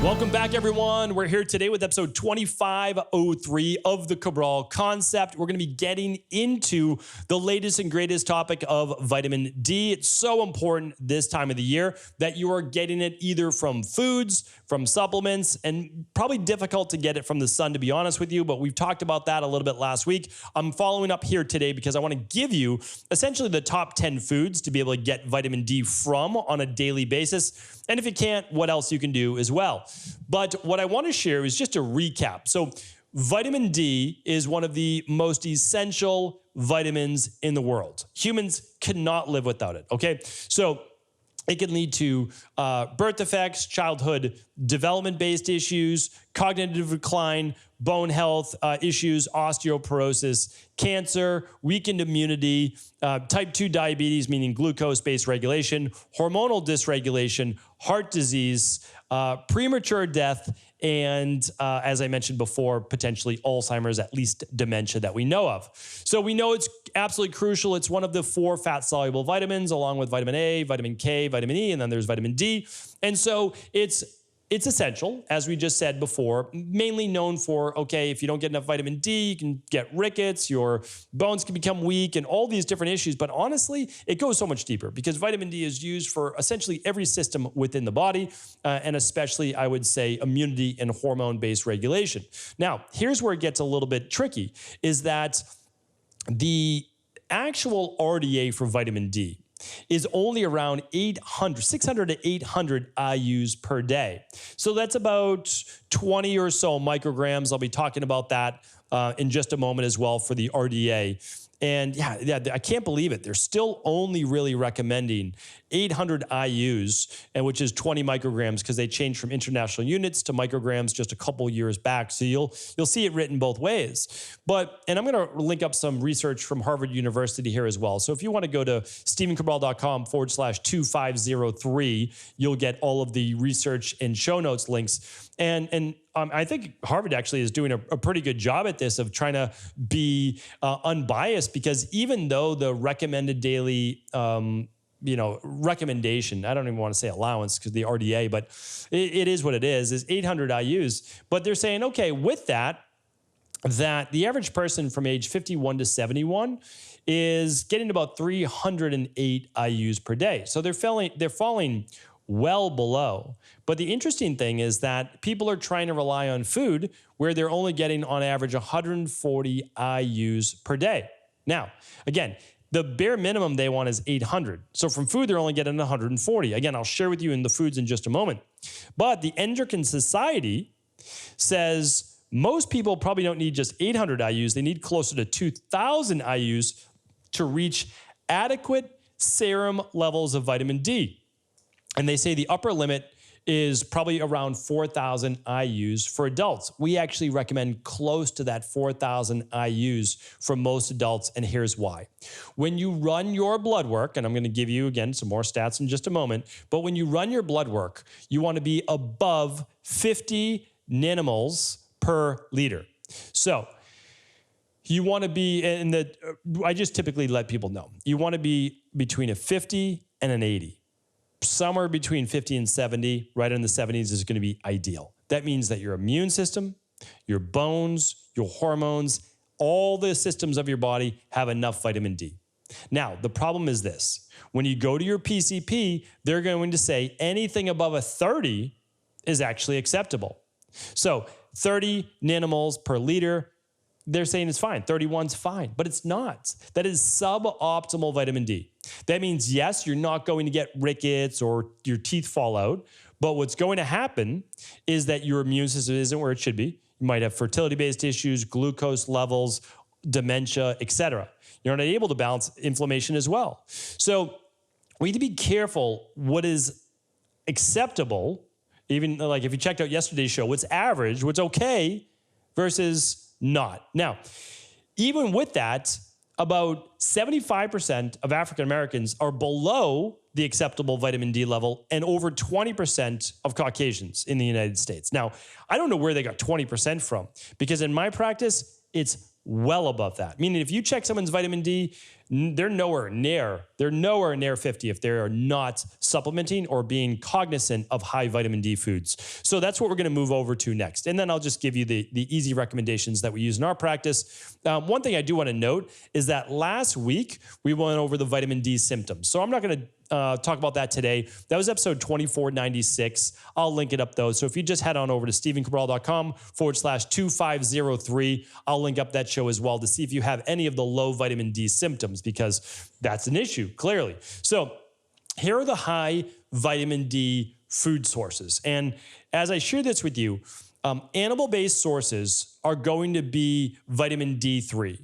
Welcome back, everyone. We're here today with episode 2503 of the Cabral Concept. We're going to be getting into the latest and greatest topic of vitamin D. It's so important this time of the year that you are getting it either from foods, from supplements, and probably difficult to get it from the sun, to be honest with you, but we've talked about that a little bit last week. I'm following up here today because I want to give you essentially the top 10 foods to be able to get vitamin D from on a daily basis. And if you can't, what else you can do as well. But what I want to share is just a recap. So vitamin D is one of the most essential vitamins in the world. Humans cannot live without it, okay? So it can lead to birth defects, childhood development-based issues, cognitive decline, bone health issues, osteoporosis, cancer, weakened immunity, type 2 diabetes, meaning glucose-based regulation, hormonal dysregulation, heart disease, premature death, and as I mentioned before, potentially Alzheimer's, at least dementia that we know of. So we know it's absolutely crucial. It's one of the 4 fat-soluble vitamins, along with vitamin A, vitamin K, vitamin E, and then there's vitamin D. And so it's essential, as we just said before, mainly known for, okay, if you don't get enough vitamin D, you can get rickets, your bones can become weak, and all these different issues. But honestly, it goes so much deeper because vitamin D is used for essentially every system within the body, and especially, I would say, immunity and hormone-based regulation. Now, here's where it gets a little bit tricky, is that the actual RDA for vitamin D is only around 600 to 800 IUs per day. So that's about 20 or so micrograms. I'll be talking about that in just a moment as well for the RDA. And yeah, I can't believe it. They're still only really recommending 800 IUs, and which is 20 micrograms, because they changed from international units to micrograms just a couple years back. So you'll see it written both ways. And I'm going to link up some research from Harvard University here as well. So if you want to go to stephencabral.com/2503, you'll get all of the research and show notes links. And I think Harvard actually is doing a pretty good job at this of trying to be unbiased, because even though the recommended daily recommendation, I don't even want to say allowance because the RDA, but it is what it is 800 IUs. But they're saying, okay, with that the average person from age 51 to 71 is getting about 308 IUs per day. So they're falling well below. But the interesting thing is that people are trying to rely on food where they're only getting on average 140 IUs per day. Now, again, the bare minimum they want is 800. So from food, they're only getting 140. Again, I'll share with you in the foods in just a moment. But the Endocrine Society says most people probably don't need just 800 IUs. They need closer to 2,000 IUs to reach adequate serum levels of vitamin D. And they say the upper limit is probably around 4,000 IUs for adults. We actually recommend close to that 4,000 IUs for most adults, and here's why. When you run your blood work, and I'm going to give you, again, some more stats in just a moment, but when you run your blood work, you want to be above 50 nanomoles per liter. So you want to be in I just typically let people know, you want to be between a 50 and an 80. Somewhere between 50 and 70, right in the 70s is going to be ideal. That means that your immune system, your bones, your hormones, all the systems of your body have enough vitamin D. Now, the problem is this. When you go to your PCP, they're going to say anything above a 30 is actually acceptable. So 30 nanomoles per liter, they're saying it's fine. 31's fine, but it's not. That is suboptimal vitamin D. That means, yes, you're not going to get rickets or your teeth fall out, but what's going to happen is that your immune system isn't where it should be. You might have fertility-based issues, glucose levels, dementia, etc. You're not able to balance inflammation as well. So we need to be careful what is acceptable, even like if you checked out yesterday's show, what's average, what's okay versus not. Now, even with that, about 75% of African Americans are below the acceptable vitamin D level, and over 20% of Caucasians in the United States. Now, I don't know where they got 20% from, because in my practice, it's well above that. Meaning if you check someone's vitamin D, they're nowhere near 50 if they're not supplementing or being cognizant of high vitamin D foods. So that's what we're going to move over to next. And then I'll just give you the easy recommendations that we use in our practice. One thing I do want to note is that last week we went over the vitamin D symptoms. So I'm not going to talk about that today. That was episode 2496. I'll link it up though. So if you just head on over to stephencabral.com/2503, I'll link up that show as well to see if you have any of the low vitamin D symptoms, because that's an issue, clearly. So here are the high vitamin D food sources. And as I share this with you, animal-based sources are going to be vitamin D3.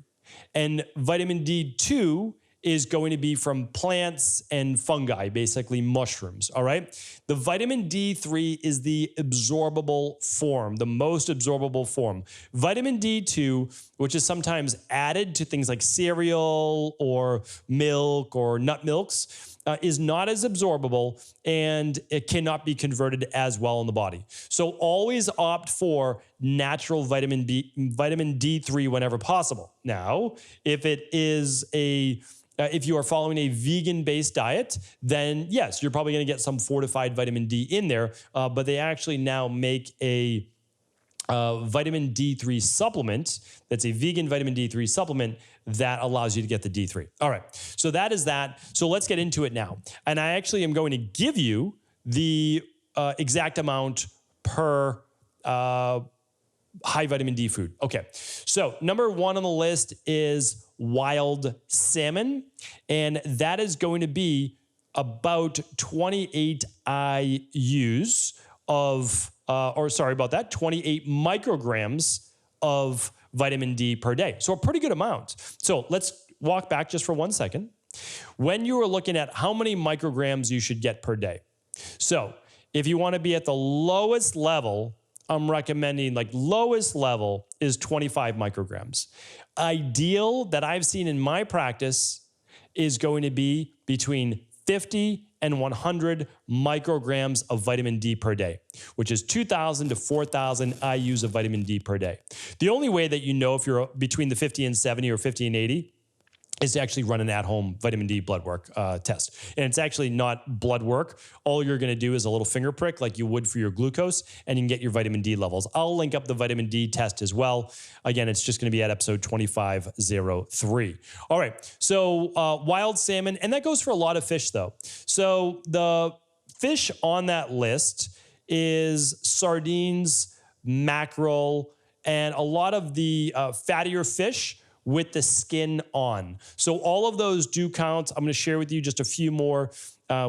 And vitamin D2 is going to be from plants and fungi, basically mushrooms, all right? The vitamin D3 is the absorbable form, the most absorbable form. Vitamin D2, which is sometimes added to things like cereal or milk or nut milks, is not as absorbable, and it cannot be converted as well in the body. So always opt for natural vitamin D3 whenever possible. Now, if it is if you are following a vegan-based diet, then yes, you're probably going to get some fortified vitamin D in there, but they actually now make a vitamin D3 supplement that's a vegan vitamin D3 supplement that allows you to get the D3. All right, so that is that. So let's get into it now. And I actually am going to give you the exact amount per high vitamin D food. Okay, so number one on the list is wild salmon, and that is going to be about 28 IUs of, 28 micrograms of vitamin D per day. So a pretty good amount. So let's walk back just for 1 second. When you are looking at how many micrograms you should get per day. So if you want to be at the lowest level, I'm recommending, like, lowest level is 25 micrograms. Ideal that I've seen in my practice is going to be between 50 and 100 micrograms of vitamin D per day, which is 2,000 to 4,000 IUs of vitamin D per day. The only way that you know if you're between the 50 and 70 or 50 and 80 is to actually run an at-home vitamin D blood work test. And it's actually not blood work. All you're going to do is a little finger prick like you would for your glucose, and you can get your vitamin D levels. I'll link up the vitamin D test as well. Again, it's just going to be at episode 2503. All right, so wild salmon, and that goes for a lot of fish though. So the fish on that list is sardines, mackerel, and a lot of the fattier fish with the skin on. So all of those do count. I'm going to share with you just a few more.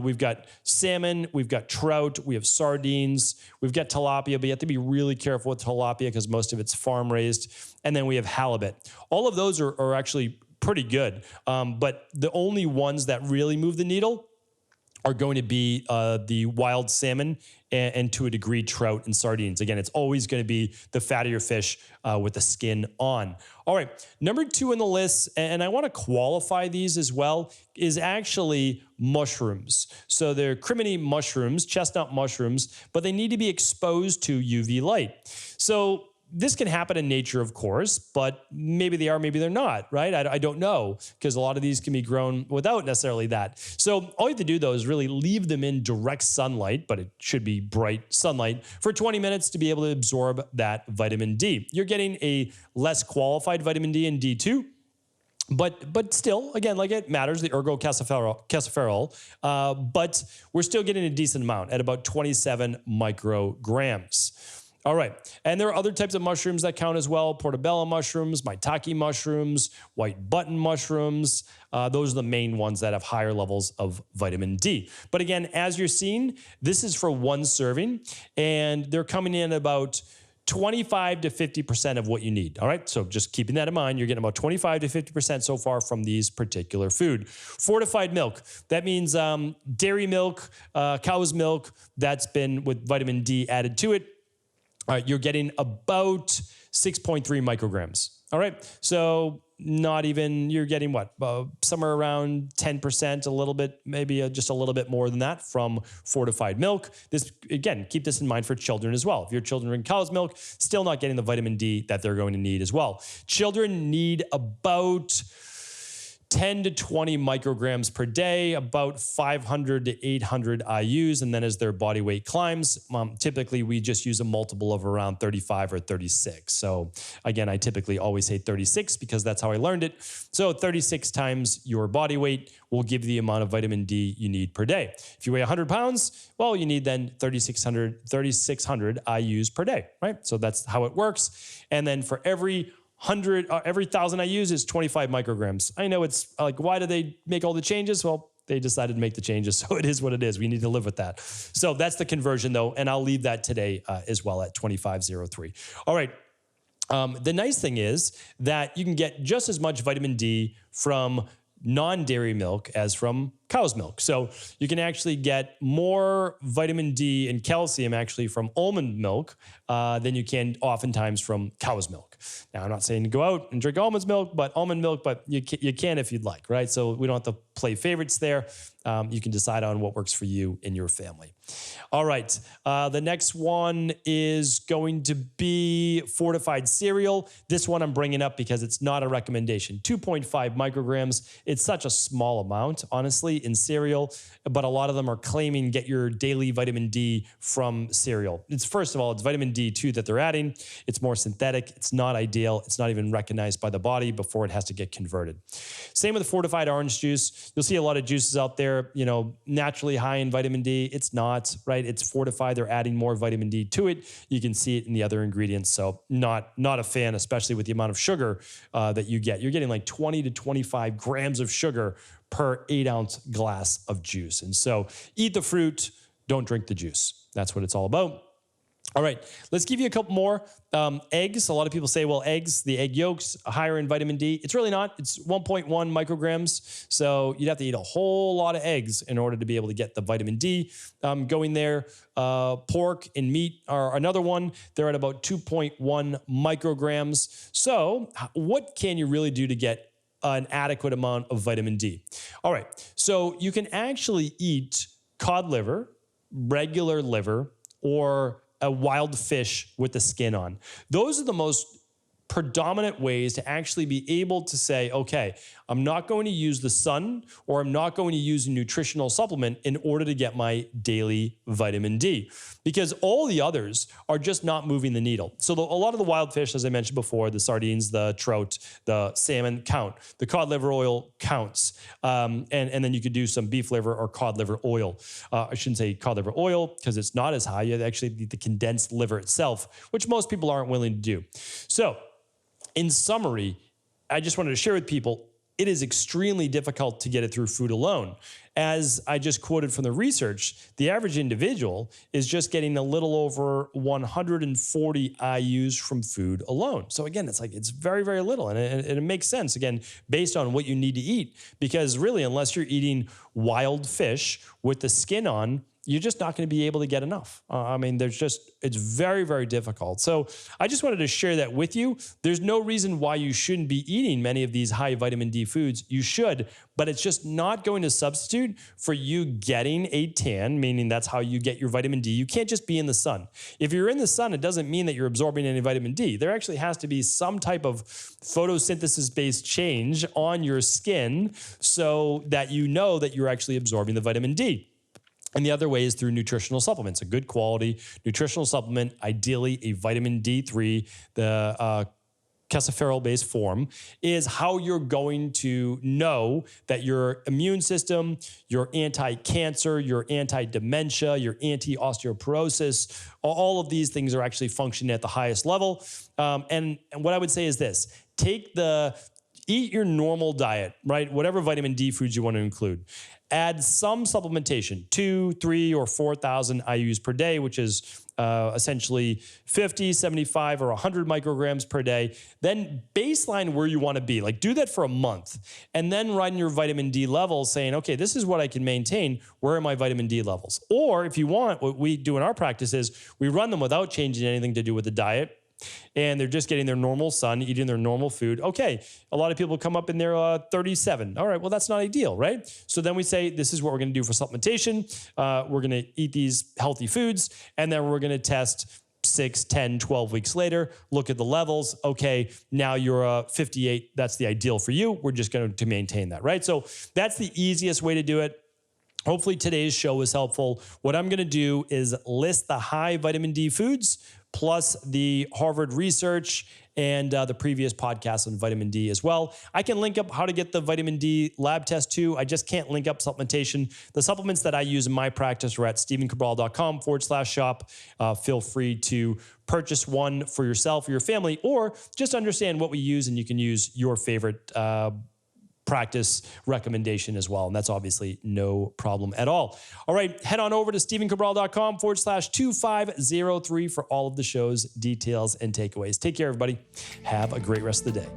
We've got salmon, we've got trout, we have sardines, we've got tilapia, but you have to be really careful with tilapia because most of it's farm raised. And then we have halibut. All of those are actually pretty good. But the only ones that really move the needle are going to be the wild salmon and to a degree trout and sardines. Again, it's always going to be the fattier fish with the skin on. All right, number two on the list, and I want to qualify these as well, is actually mushrooms. So they're crimini mushrooms, chestnut mushrooms, but they need to be exposed to UV light. So this can happen in nature, of course, but maybe they are, maybe they're not, right? I don't know, because a lot of these can be grown without necessarily that. So all you have to do, though, is really leave them in direct sunlight, but it should be bright sunlight, for 20 minutes to be able to absorb that vitamin D. You're getting a less qualified vitamin D in D2, but still, again, like it matters, the ergocalciferol, but we're still getting a decent amount at about 27 micrograms. All right, and there are other types of mushrooms that count as well. Portobello mushrooms, maitake mushrooms, white button mushrooms. Those are the main ones that have higher levels of vitamin D. But again, as you're seeing, this is for one serving, and they're coming in about 25 to 50% of what you need. All right, so just keeping that in mind, you're getting about 25 to 50% so far from these particular food. Fortified milk, that means dairy milk, cow's milk that's been with vitamin D added to it. You're getting about 6.3 micrograms. All right, so not even, you're getting what? Somewhere around 10%, a little bit, maybe just a little bit more than that from fortified milk. This, again, keep this in mind for children as well. If your children drink cow's milk, still not getting the vitamin D that they're going to need as well. Children need about 10 to 20 micrograms per day, about 500 to 800 IUs. And then as their body weight climbs, typically we just use a multiple of around 35 or 36. So again, I typically always say 36 because that's how I learned it. So 36 times your body weight will give you the amount of vitamin D you need per day. If you weigh 100 pounds, well, you need then 3,600 IUs per day, right? So that's how it works. And then for every 1,000 IUs is 25 micrograms. I know it's like, why do they make all the changes? Well, they decided to make the changes, so it is what it is. We need to live with that. So that's the conversion though, and I'll leave that today as well at 2503. All right. The nice thing is that you can get just as much vitamin D from non-dairy milk as from cow's milk. So you can actually get more vitamin D and calcium actually from almond milk than you can oftentimes from cow's milk. Now, I'm not saying to go out and drink almond milk, but you can if you'd like, right? So we don't have to play favorites there. You can decide on what works for you and your family. All right. The next one is going to be fortified cereal. This one I'm bringing up because it's not a recommendation. 2.5 micrograms. It's such a small amount, honestly, in cereal, but a lot of them are claiming get your daily vitamin D from cereal. It's first of all, it's vitamin D2 that they're adding. It's more synthetic. It's not ideal. It's not even recognized by the body before it has to get converted. Same with the fortified orange juice. You'll see a lot of juices out there, you know, naturally high in vitamin D. It's not, right? It's fortified. They're adding more vitamin D to it. You can see it in the other ingredients. So not a fan, especially with the amount of sugar that you get. You're getting like 20 to 25 grams of sugar per 8-ounce glass of juice. And so eat the fruit, don't drink the juice. That's what it's all about. All right, let's give you a couple more. Eggs. A lot of people say, well, eggs, the egg yolks, higher in vitamin D. It's really not. It's 1.1 micrograms. So you'd have to eat a whole lot of eggs in order to be able to get the vitamin D going there. Pork and meat are another one. They're at about 2.1 micrograms. So what can you really do to get an adequate amount of vitamin D? All right, so you can actually eat cod liver, regular liver, or a wild fish with the skin on. Those are the most predominant ways to actually be able to say, okay, I'm not going to use the sun or I'm not going to use a nutritional supplement in order to get my daily vitamin D, because all the others are just not moving the needle. So a lot of the wild fish, as I mentioned before, the sardines, the trout, the salmon count, the cod liver oil counts. And then you could do some beef liver or cod liver oil. I shouldn't say cod liver oil because it's not as high. You actually need the condensed liver itself, which most people aren't willing to do. So in summary, I just wanted to share with people, it is extremely difficult to get it through food alone. As I just quoted from the research, the average individual is just getting a little over 140 IUs from food alone. So again, it's very, very little. And it makes sense, again, based on what you need to eat. Because really, unless you're eating wild fish with the skin on, you're just not going to be able to get enough. I mean, it's very, very difficult. So I just wanted to share that with you. There's no reason why you shouldn't be eating many of these high vitamin D foods. You should, but it's just not going to substitute for you getting a tan, meaning that's how you get your vitamin D. You can't just be in the sun. If you're in the sun, it doesn't mean that you're absorbing any vitamin D. There actually has to be some type of photosynthesis-based change on your skin so that you know that you're actually absorbing the vitamin D. And the other way is through nutritional supplements, a good quality nutritional supplement, ideally a vitamin D3, the calciferol-based form, is how you're going to know that your immune system, your anti-cancer, your anti-dementia, your anti-osteoporosis, all of these things are actually functioning at the highest level. And what I would say is this: eat your normal diet, right? Whatever vitamin D foods you want to include. Add some supplementation, 2, 3, or 4,000 IUs per day, which is essentially 50, 75, or 100 micrograms per day. Then baseline where you want to be. Like, do that for a month. And then run your vitamin D levels saying, okay, this is what I can maintain. Where are my vitamin D levels? Or if you want, what we do in our practice is we run them without changing anything to do with the diet. And they're just getting their normal sun, eating their normal food. Okay, a lot of people come up in their 37. All right, well, that's not ideal, right? So then we say, this is what we're going to do for supplementation. We're going to eat these healthy foods, and then we're going to test 6, 10, 12 weeks later, look at the levels. Okay, now you're a 58. That's the ideal for you. We're just going to maintain that, right? So that's the easiest way to do it. Hopefully today's show was helpful. What I'm going to do is list the high vitamin D foods plus the Harvard research and the previous podcast on vitamin D as well. I can link up how to get the vitamin D lab test too. I just can't link up supplementation. The supplements that I use in my practice are at stephencabral.com/shop. Feel free to purchase one for yourself or your family, or just understand what we use, and you can use your favorite practice recommendation as well. And that's obviously no problem at all. All right, head on over to stephencabral.com/2503 for all of the show's details and takeaways. Take care, everybody. Have a great rest of the day.